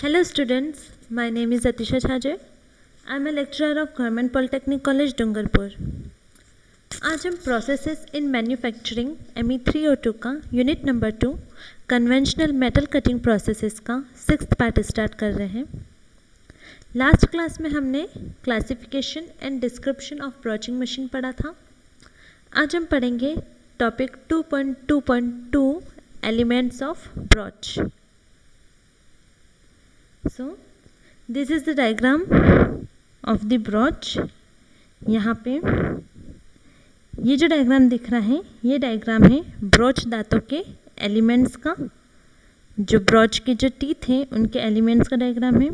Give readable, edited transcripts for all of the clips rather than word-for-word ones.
Hello students, my name is Atisha Chhaje. I am a lecturer of Government Polytechnic College, Dungarpur. आज हम processes in manufacturing Me3O2 का unit number 2 conventional metal cutting processes का 6th part start कर रहे हैं। Last class में हमने classification and description of broaching machine पढ़ा था। आज हम पढ़ेंगे topic 2.2.2 elements of broach. So this is the diagram of the broach। यहाँ पे ये जो डायग्राम दिख रहा है ये डायग्राम है ब्रोच दांतों के एलिमेंट्स का। जो ब्रोच के जो टीथ हैं उनके एलिमेंट्स का डायग्राम है।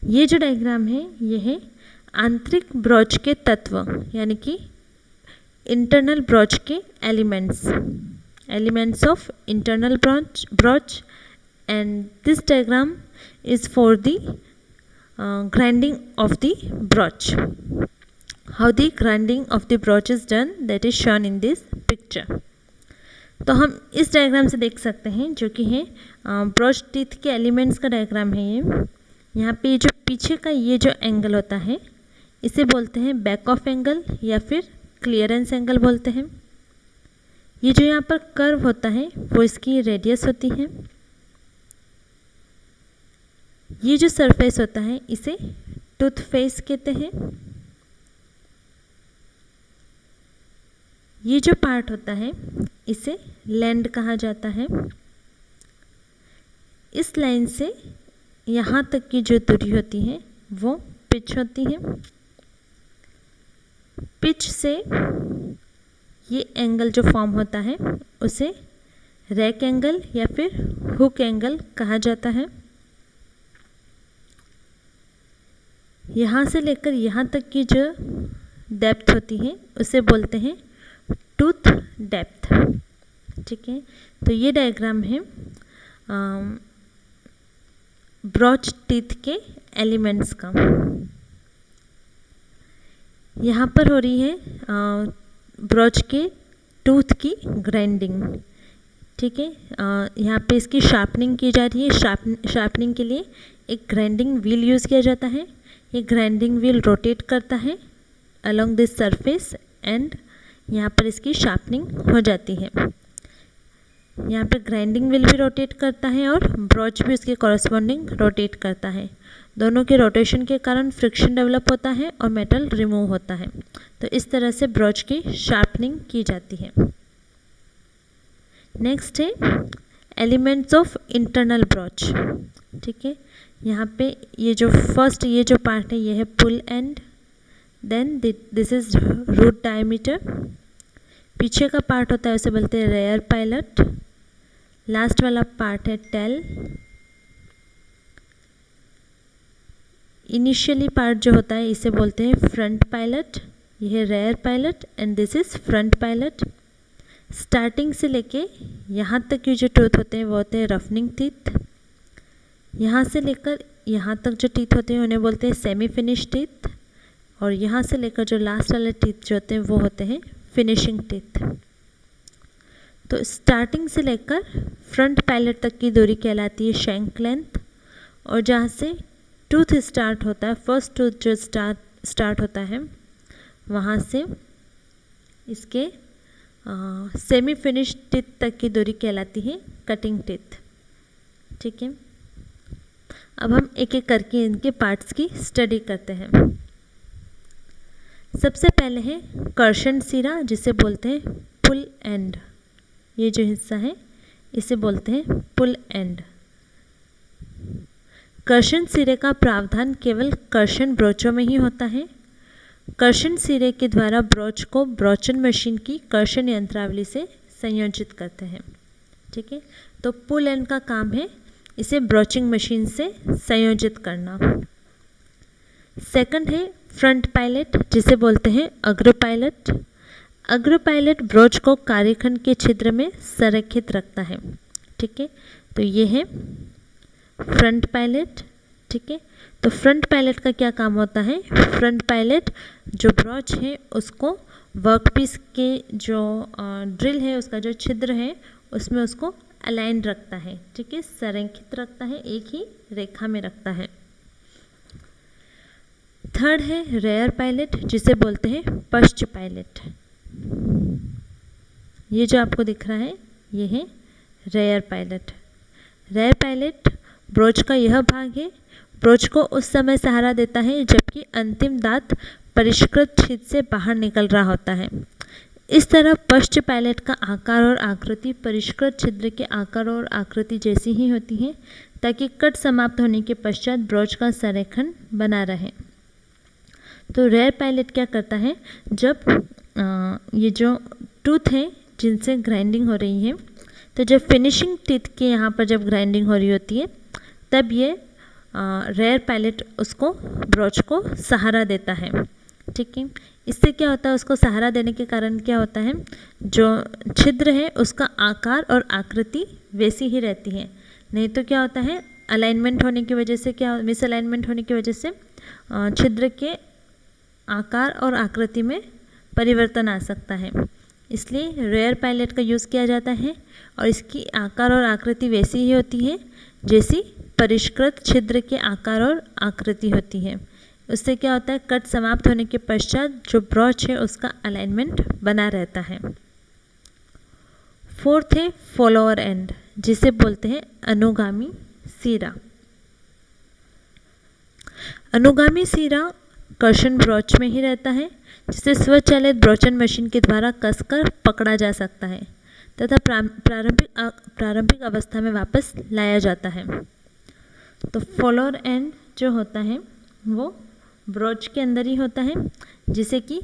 ये जो डायग्राम है ये है आंतरिक ब्रोच के तत्व यानी कि इंटरनल ब्रोच के elements of internal broach and this diagram is for the grinding of the broach. How the grinding of the broach is done, that is shown in this picture. तो हम इस diagram से देख सकते हैं जो कि है ब्रोच टीथ के एलिमेंट्स का डायग्राम है। ये यहाँ पे जो पीछे का ये जो एंगल होता है इसे बोलते हैं बैक ऑफ एंगल या फिर क्लियरेंस एंगल बोलते हैं। ये जो यहाँ पर कर्व होता है वो इसकी रेडियस होती है। ये जो सरफेस होता है इसे टूथ फेस कहते हैं। ये जो पार्ट होता है इसे लैंड कहा जाता है। इस लाइन से यहाँ तक की जो दूरी होती है वो पिच होती है। पिच से ये एंगल जो फॉर्म होता है उसे रैक एंगल या फिर हुक एंगल कहा जाता है। यहाँ से लेकर यहाँ तक की जो डेप्थ होती है उसे बोलते हैं टूथ डेप्थ। ठीक है, तो ये डायग्राम है ब्रोच टीथ के एलिमेंट्स का। यहाँ पर हो रही है ब्रोच के टूथ की ग्राइंडिंग। ठीक है, यहाँ पे इसकी शार्पनिंग की जा रही है। शार्पनिंग के लिए एक ग्राइंडिंग व्हील यूज़ किया जाता है। ये ग्राइंडिंग व्हील रोटेट करता है अलोंग दिस सरफेस एंड यहाँ पर इसकी शार्पनिंग हो जाती है। यहाँ पर ग्राइंडिंग व्हील भी रोटेट करता है और ब्रोच भी उसके कॉरस्पॉन्डिंग रोटेट करता है। दोनों के रोटेशन के कारण फ्रिक्शन डेवलप होता है और मेटल रिमूव होता है। तो इस तरह से ब्रोच की शार्पनिंग की जाती है। नेक्स्ट है एलिमेंट्स ऑफ इंटरनल ब्रोच। ठीक है, यहाँ पे ये जो फर्स्ट ये जो पार्ट है ये है pull end, then this is root diameter. पीछे का पार्ट होता है उसे बोलते हैं रेयर पायलट। लास्ट वाला पार्ट है टेल। इनिशियली पार्ट जो होता है इसे बोलते हैं फ्रंट पायलट। ये है rear pilot and this is front pilot. Starting से लेके यहाँ तक के जो टूथ होते हैं वो होते हैं रफनिंग टीथ। यहाँ से लेकर यहाँ तक जो टीथ होते हैं उन्हें बोलते हैं सेमी फिनिश टीथ। और यहाँ से लेकर जो लास्ट वाले टीथ जो होते हैं वो होते हैं फिनिशिंग टीथ। तो स्टार्टिंग से लेकर फ्रंट पायलट तक की दूरी कहलाती है शैंक लेंथ। और जहाँ से टूथ स्टार्ट होता है, फर्स्ट टूथ जो स्टार्ट होता है वहाँ से इसके सेमी फिनिश टीथ तक की दूरी कहलाती है कटिंग टीथ। ठीक है, अब हम एक एक करके इनके पार्ट्स की स्टडी करते हैं। सबसे पहले है कर्षण सिरा जिसे बोलते हैं पुल एंड। ये जो हिस्सा है इसे बोलते हैं पुल एंड। कर्षण सिरे का प्रावधान केवल कर्षण ब्रोचों में ही होता है। कर्षण सिरे के द्वारा ब्रोच को ब्रोचन मशीन की कर्षण यंत्रावली से संयोजित करते हैं। ठीक है, तो पुल एंड का काम है इसे ब्रोचिंग मशीन से संयोजित करना। सेकंड है फ्रंट पायलट जिसे बोलते हैं अग्र पायलट। अग्र पायलट ब्रोच को कार्यखंड के छिद्र में संरेखित रखता है। ठीक है, तो ये है फ्रंट पायलट। ठीक है, तो फ्रंट पायलट का क्या काम होता है? फ्रंट पायलट जो ब्रोच है उसको वर्कपीस के जो ड्रिल है उसका जो छिद्र है उसमें उसको अलाइन रखता है, ठीक है, संरेखित रखता है, एक ही रेखा में रखता है। थर्ड है रेयर पायलट, जिसे बोलते हैं पश्च पायलट। ये जो आपको दिख रहा है ये है rear pilot. Rear pilot broach का यह भाग है, ब्रोच को उस समय सहारा देता है जबकि अंतिम दांत परिष्कृत छिद्र से बाहर निकल रहा होता है। इस तरह पश्च पायलट का आकार और आकृति परिष्कृत छिद्र के आकार और आकृति जैसी ही होती है ताकि कट समाप्त होने के पश्चात ब्रोच का संरेखण बना रहे। तो रेयर पायलट क्या करता है, जब ये जो टूथ है जिनसे ग्राइंडिंग हो रही है, तो जब फिनिशिंग टीथ के यहाँ पर जब ग्राइंडिंग हो रही होती है तब ये रेयर पायलट उसको ब्रोच को सहारा देता है, ठीक है। इससे क्या होता है, उसको सहारा देने के कारण क्या होता है, जो छिद्र है उसका आकार और आकृति वैसी ही रहती है। नहीं तो क्या होता है, अलाइनमेंट होने की वजह से क्या, मिस अलाइनमेंट होने की वजह से छिद्र के आकार और आकृति में परिवर्तन आ सकता है। इसलिए रेयर पायलट का यूज़ किया जाता है और इसकी आकार और आकृति वैसी ही होती है जैसी परिष्कृत छिद्र के आकार और आकृति होती है। उससे क्या होता है, कट समाप्त होने के पश्चात जो ब्रोच है उसका अलाइनमेंट बना रहता है। फोर्थ है फॉलोअर एंड, जिसे बोलते हैं अनुगामी सीरा। अनुगामी सीरा कर्षण ब्रोच में ही रहता है, जिसे स्वचालित ब्रोचन मशीन के द्वारा कसकर पकड़ा जा सकता है तथा प्रारंभिक अवस्था में वापस लाया जाता है। तो फॉलोअर एंड जो होता है वो ब्रोच के अंदर ही होता है, जिसे कि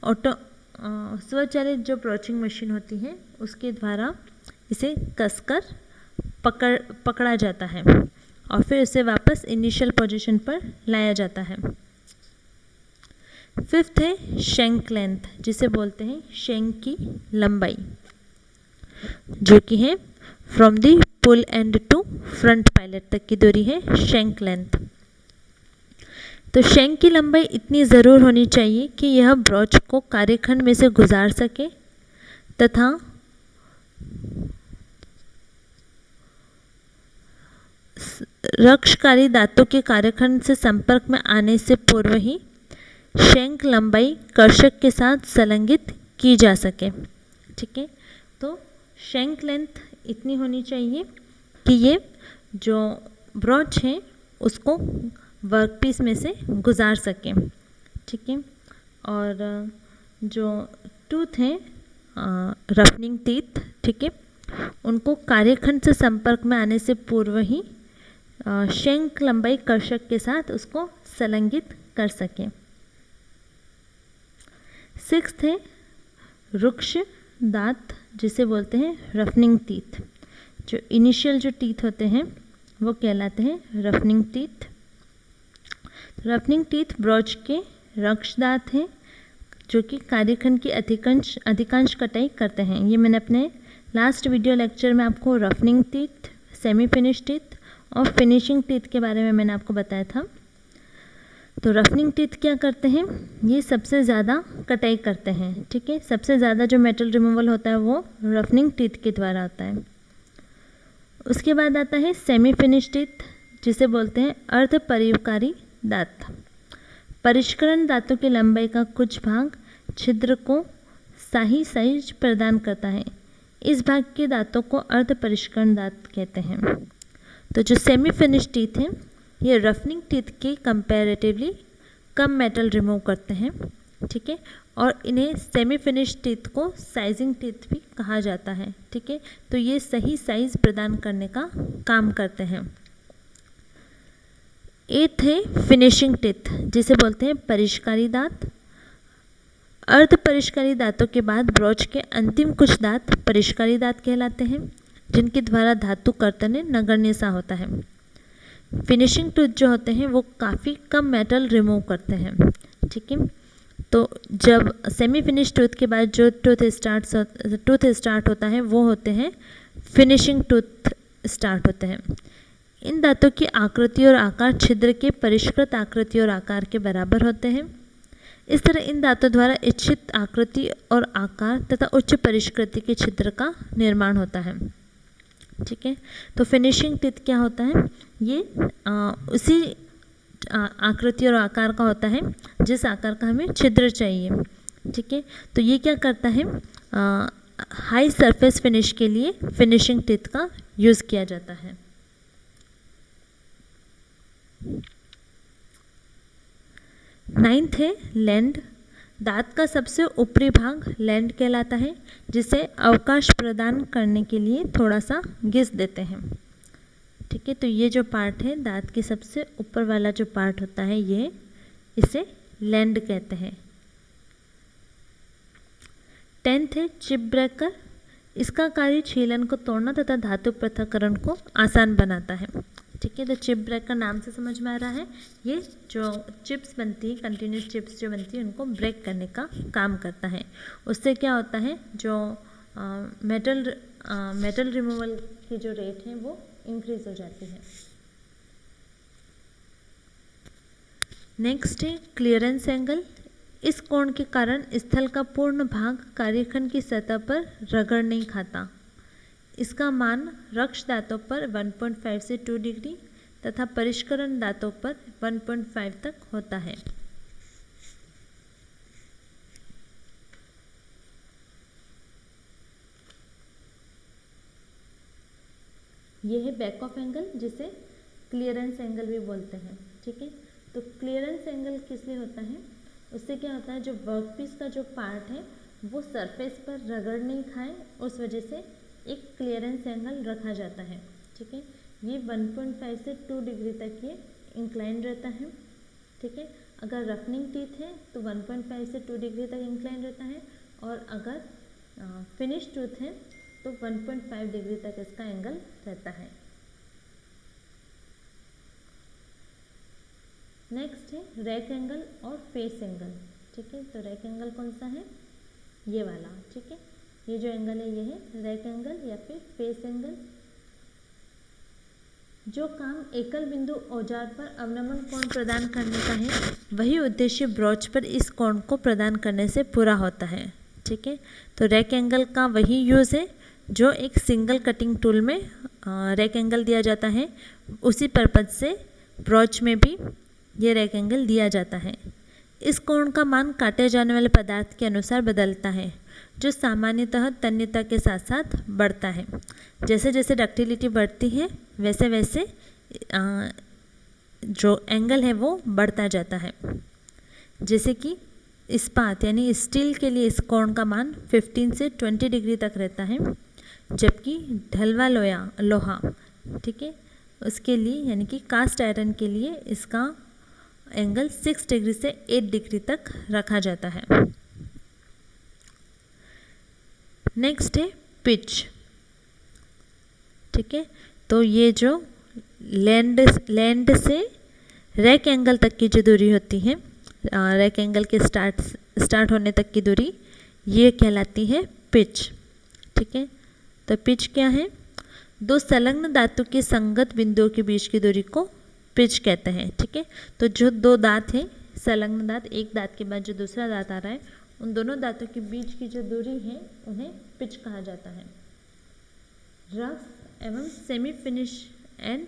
स्वचालित जो ब्रोचिंग मशीन होती है उसके द्वारा इसे कसकर पकड़ा जाता है और फिर इसे वापस इनिशियल पोजीशन पर लाया जाता है। फिफ्थ है शेंक लेंथ, जिसे बोलते हैं शेंक की लंबाई, जो कि है from the pull end to front pilot तक की दूरी है शेंक लेंथ। तो शेंक की लंबाई इतनी ज़रूर होनी चाहिए कि यह ब्रोच को कार्यखंड में से गुजार सके तथा रक्षकारी दांतों के कार्यखंड से संपर्क में आने से पूर्व ही शेंक लंबाई कर्षक के साथ संलग्नित की जा सके, ठीक है। तो शेंक लेंथ इतनी होनी चाहिए कि ये जो ब्रोच है उसको वर्कपीस में से गुजार सके, ठीक है। और जो टूथ हैं रफनिंग टीथ, ठीक है, उनको कार्यखंड से संपर्क में आने से पूर्व ही शेंक लंबाई कर्षक के साथ उसको संलग्नित कर सके। सिक्स्थ है रुक्ष दांत, जिसे बोलते हैं रफनिंग टीथ। जो इनिशियल जो टीथ होते हैं वो कहलाते हैं रफनिंग टीथ। रफनिंग टीथ ब्रोच के रक्ष दांत हैं जो कि कार्यखंड की अधिकांश कटाई करते हैं। ये मैंने अपने लास्ट वीडियो लेक्चर में आपको रफनिंग टीथ, सेमी फिनिश टीथ और फिनिशिंग टीथ के बारे में मैंने आपको बताया था। तो रफनिंग टीथ क्या करते हैं, ये सबसे ज़्यादा कटाई करते हैं, ठीक है। सबसे ज़्यादा जो मेटल रिमूवल होता है वो रफनिंग टीथ के द्वारा होता है। उसके बाद आता है सेमी फिनिश टीथ, जिसे बोलते हैं अर्ध परिवकारी दांत। परिष्करण दांतों की लंबाई का कुछ भाग छिद्र को सही साइज प्रदान करता है। इस भाग के दांतों को अर्ध परिष्करण दांत कहते हैं। तो जो सेमी फिनिश टीथ हैं ये रफनिंग टीथ के कंपैरेटिवली कम मेटल रिमूव करते हैं, ठीक है। और इन्हें सेमी फिनिश टीथ को साइजिंग टीथ भी कहा जाता है, ठीक है। तो ये सही साइज प्रदान करने का काम करते हैं। एथ है फिनिशिंग टीथ, जिसे बोलते हैं परिष्कारी दांत। अर्ध परिष्कारी दांतों के बाद ब्रोच के अंतिम कुछ दांत परिष्कारी दांत कहलाते हैं, जिनके द्वारा धातु कर्तन नगण्य सा होता है। फिनिशिंग टूथ जो होते हैं वो काफ़ी कम मेटल रिमूव करते हैं, ठीक है। तो जब सेमी फिनिश टूथ के बाद जो टूथ स्टार्ट होता है वो होते हैं फिनिशिंग टूथ स्टार्ट होते हैं। इन दांतों की आकृति और आकार छिद्र के परिष्कृत आकृति और आकार के बराबर होते हैं। इस तरह इन दांतों द्वारा इच्छित आकृति और आकार तथा उच्च परिष्कृति के छिद्र का निर्माण होता है। ठीक है। तो फिनिशिंग टीथ क्या होता है, ये उसी आकृति और आकार का होता है जिस आकार का हमें छिद्र चाहिए, ठीक है। तो ये क्या करता है, हाई सरफेस फिनिश के लिए फिनिशिंग टीथ का यूज़ किया जाता है। नाइन्थ है लैंड। दांत का सबसे ऊपरी भाग लैंड कहलाता है, जिसे अवकाश प्रदान करने के लिए थोड़ा सा घिस देते हैं, ठीक है। तो ये जो पार्ट है दांत के सबसे ऊपर वाला जो पार्ट होता है, ये इसे लैंड कहते हैं। 10th है चिप ब्रेकर। इसका कार्य छीलन को तोड़ना तथा धातु पृथक्करण को आसान बनाता है, ठीक है। तो चिप ब्रेकर नाम से समझ में आ रहा है, ये जो चिप्स बनती है, कंटिन्यूस चिप्स जो बनती है, उनको ब्रेक करने का काम करता है। उससे क्या होता है, जो मेटल रिमूवल की जो रेट है वो इंक्रीज हो जाती है। नेक्स्ट है क्लियरेंस एंगल। इस कोण के कारण स्थल का पूर्ण भाग कार्यखंड की सतह पर रगड़ नहीं खाता। इसका मान रक्ष दांतों पर 1.5 से 2 डिग्री तथा परिष्करण दांतों पर 1.5 तक होता है। यह है बैक ऑफ एंगल, जिसे क्लियरेंस एंगल भी बोलते हैं, ठीक है। तो क्लियरेंस एंगल किस लिए होता है, उससे क्या होता है, जो वर्कपीस का जो पार्ट है वो सरफेस पर रगड़ नहीं खाए, उस वजह से एक क्लियरेंस एंगल रखा जाता है, ठीक है। ये 1.5 से 2 डिग्री तक ये इंक्लाइन रहता है, ठीक है। अगर रफनिंग टीथ है तो 1.5 से 2 डिग्री तक इंक्लाइन रहता है, और अगर फिनिश टूथ है तो 1.5 डिग्री तक इसका एंगल रहता है। नेक्स्ट है रैक एंगल और फेस एंगल, ठीक है। तो रैक एंगल कौन सा है, ये वाला, ठीक है। ये जो एंगल है ये है रैक एंगल या फिर फेस एंगल। जो काम एकल बिंदु औजार पर अवनमन कोण प्रदान करने का है, वही उद्देश्य ब्रोच पर इस कोण को प्रदान करने से पूरा होता है, ठीक है। तो रैक एंगल का वही यूज़ है जो एक सिंगल कटिंग टूल में रैक एंगल दिया जाता है, उसी पर्पज से ब्रोच में भी ये रैक एंगल दिया जाता है। इस कोण का मान काटे जाने वाले पदार्थ के अनुसार बदलता है, जो सामान्यतः तन्यता के साथ साथ बढ़ता है। जैसे जैसे डक्टिलिटी बढ़ती है वैसे वैसे जो एंगल है वो बढ़ता जाता है। जैसे कि इस्पात यानी स्टील के लिए इस कोण का मान 15 से 20 डिग्री तक रहता है, जबकि ढलवा लोहा, ठीक है, उसके लिए यानी कि कास्ट आयरन के लिए इसका एंगल 6 डिग्री से 8 डिग्री तक रखा जाता है। नेक्स्ट है पिच, ठीक है। तो ये जो लैंड से रैक एंगल तक की जो दूरी होती है, रैक एंगल के स्टार्ट होने तक की दूरी, ये कहलाती है पिच, ठीक है। तो पिच क्या है, दो संलग्न दांतों के संगत बिंदुओं के बीच की दूरी को पिच कहते हैं, ठीक है। तो जो दो दांत हैं, संलग्न दांत, एक दांत के बाद जो दूसरा दांत आ रहा है, उन दोनों दांतों के बीच की जो दूरी है उन्हें पिच कहा जाता है। रफ एवं semi finish and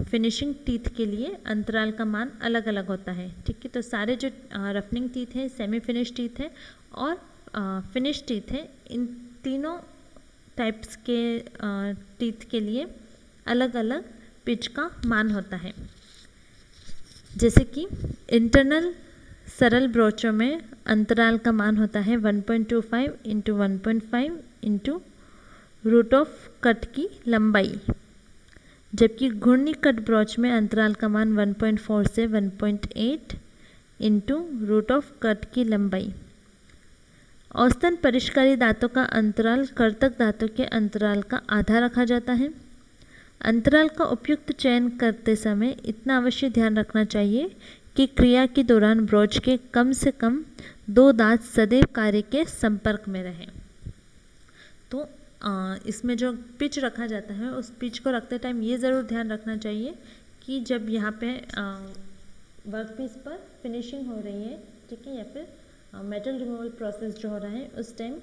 finishing teeth के लिए अंतराल का मान अलग अलग होता है, ठीक है। तो सारे जो रफनिंग टीथ है, सेमी फिनिश टीथ है और फिनिश टीथ है, इन तीनों टाइप्स के टीथ के लिए अलग अलग पिच का मान होता है। जैसे कि इंटरनल सरल ब्रोचों में अंतराल का मान होता है 1.25 into 1.5 into root of cut की लंबाई, जबकि घूर्णी कट ब्रोच में अंतराल का मान 1.4 से 1.8 इंटू रूट ऑफ कट की लंबाई। औसतन परिष्कारी दांतों का अंतराल कर्तक दांतों के अंतराल का आधा रखा जाता है। अंतराल का उपयुक्त चयन करते समय इतना अवश्य ध्यान रखना चाहिए कि क्रिया के दौरान ब्रोच के कम से कम 2 दांत सदैव कार्य के संपर्क में रहें। तो इसमें जो पिच रखा जाता है, उस पिच को रखते टाइम ये ज़रूर ध्यान रखना चाहिए कि जब यहाँ पे वर्कपीस पर फिनिशिंग हो रही है, ठीक है, या फिर मेटल रिमूवल प्रोसेस जो हो रहा है, उस टाइम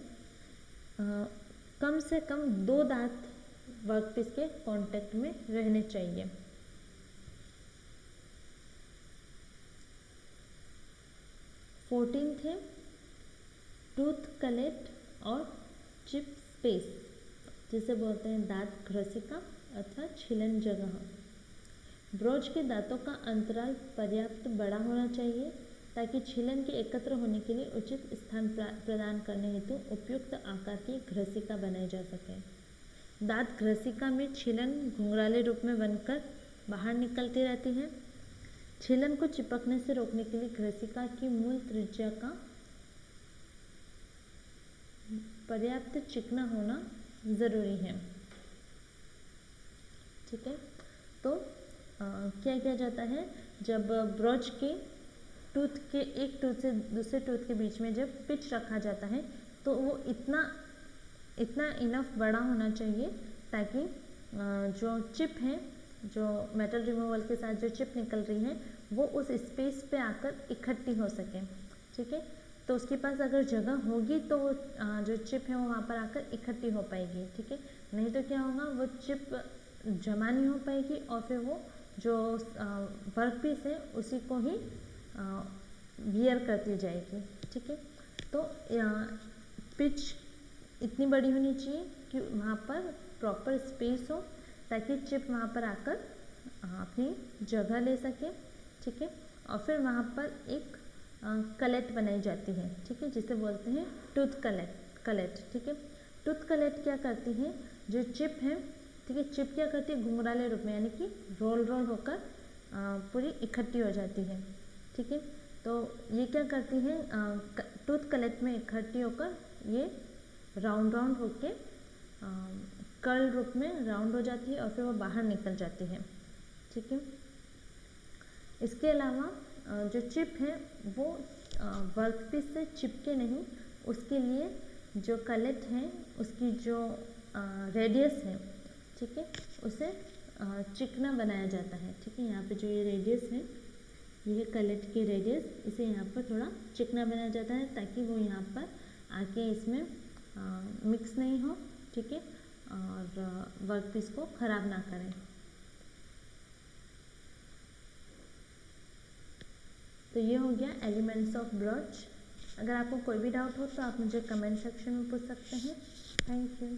कम से कम 2 दांत वर्कपीस के कांटेक्ट में रहने चाहिए। फोर्टीन्थ है टूथ कलेट और चिप स्पेस, जिसे बोलते हैं दांत घ्रसिका अथवा छीलन जगह। ब्रोच के दांतों का अंतराल पर्याप्त बड़ा होना चाहिए ताकि छीलन के एकत्र होने के लिए उचित स्थान प्रदान करने हेतु उपयुक्त आकार की घ्रसिका बनाई जा सके। दांत घ्रसिका में छीलन घुंघराले रूप में बनकर बाहर निकलती रहती है। छीलन को चिपकने से रोकने के लिए घ्रसिका की मूल त्रिज्या का पर्याप्त चिकना होना जरूरी है। ठीक है, तो क्या किया जाता है, जब ब्रोच के टूथ के एक टूथ से दूसरे टूथ के बीच में जब पिच रखा जाता है तो वो इतना इनफ बड़ा होना चाहिए ताकि जो चिप है, जो मेटल रिमूवल के साथ जो चिप निकल रही है वो उस स्पेस पे आकर इकट्ठी हो सके। ठीक है, तो उसके पास अगर जगह होगी तो वो जो चिप है वो वहाँ पर आकर इकट्ठी हो पाएगी। ठीक है, नहीं तो क्या होगा, वो चिप जमा नहीं हो पाएगी और फिर वो जो वर्कपीस है उसी को ही वियर करती जाएगी। ठीक है, तो पिच इतनी बड़ी होनी चाहिए कि वहाँ पर प्रॉपर स्पेस हो ताकि चिप वहाँ पर आकर अपनी जगह ले सके। ठीक है, और फिर वहाँ पर एक कलेट बनाई जाती है। ठीक है, जिसे बोलते हैं टूथ कलेट। ठीक है, टूथ कलेट क्या करती है, जो चिप है, ठीक है, चिप क्या करती है, घुंघराले रूप में यानी कि रोल होकर पूरी इकट्ठी हो जाती है। ठीक है, तो ये क्या करती है, टूथ कलेट में इकट्ठी होकर ये राउंड होके कर्ल रूप में राउंड हो जाती है और फिर वो बाहर निकल जाती है। ठीक है, इसके अलावा जो चिप है वो वर्कपीस से चिपके नहीं, उसके लिए जो कलेट है उसकी जो रेडियस है, ठीक है, उसे चिकना बनाया जाता है। ठीक है, यहाँ पे जो ये रेडियस है, ये कलेट की रेडियस, इसे यहाँ पर थोड़ा चिकना बनाया जाता है ताकि वो यहाँ पर आके इसमें मिक्स नहीं हो। ठीक है, और वर्कपीस को ख़राब ना करें। तो ये हो गया एलिमेंट्स ऑफ ब्रोच। अगर आपको कोई भी डाउट हो तो आप मुझे कमेंट सेक्शन में पूछ सकते हैं। Thank you.